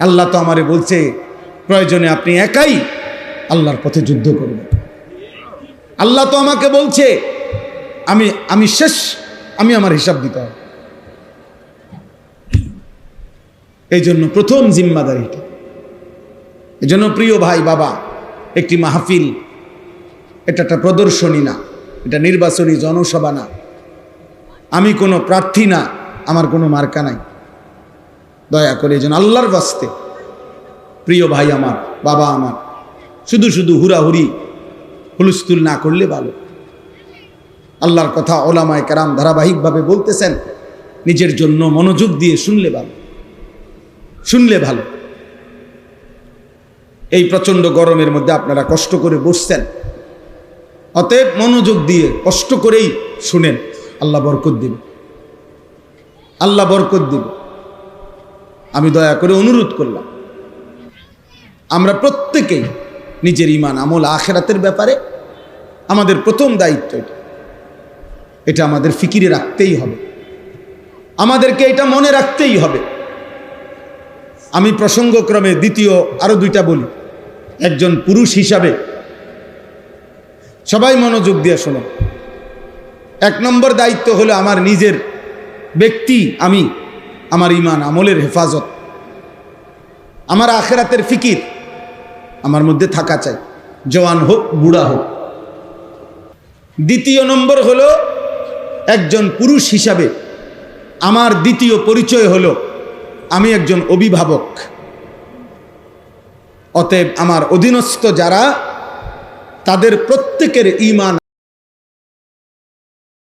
আল্লাহ তো আমারে বলছে প্রয়োজনে আপনি একাই আল্লাহর পথে যুদ্ধ করবেন। আল্লাহ তো আমাকে বলছে আমি শেষ, আমি আমার হিসাব দিতে হবে। এই জন্য প্রথম জিম্মাদারিটা। এই জন্য প্রিয় ভাই বাবা, একটি মাহফিল এটা একটা প্রদর্শনী না, এটা নির্বাচনী জনসভা না। আমি কোনো প্রার্থী না, আমার কোনো মার্কা নাই। দয়া করে এই জন্য আল্লাহর বাস্তে প্রিয় ভাই আমার, বাবা আমার, শুধু শুধু হুড়াহুড়ি হুলস্থুল না করলে ভালো। আল্লাহর কথা ওলামায়ে কেরাম ধারাবাহিকভাবে বলতেছেন, নিজের জন্য মনোযোগ দিয়ে শুনলে ভালো, শুনলে ভালো। এই প্রচণ্ড গরমের মধ্যে আপনারা কষ্ট করে বসছেন, অতএব মনোযোগ দিয়ে কষ্ট করেই শুনেন, আল্লাহ বরকত দিবে, আল্লাহ বরকত দিবে। আমি দয়া করে অনুরোধ করলাম, আমরা প্রত্যেকেই নিজের ঈমান আমল আখিরাতের ব্যাপারে আমাদের প্রথম দায়িত্ব এটা আমাদের ফিকিরে রাখতেই হবে, আমাদেরকে এটা মনে রাখতেই হবে। আমি প্রসঙ্গক্রমে দ্বিতীয় আরো দুইটা বলি। একজন পুরুষ হিসাবে সবাই মনোযোগ দিয়ে শোনো। এক নম্বর দায়িত্ব হলো আমার নিজের ব্যক্তি, আমি আমার ঈমান আমলের হেফাজত, আমার আখিরাতের ফিকির আমার মধ্যে থাকা চাই, জওয়ান হোক বুড়া হোক। দ্বিতীয় নম্বর হলো একজন পুরুষ হিসাবে আমার দ্বিতীয় পরিচয় হলো আমি একজন অভিভাবক। অতএব আমার অধীনস্থ যারা, তাদের প্রত্যেকের ঈমান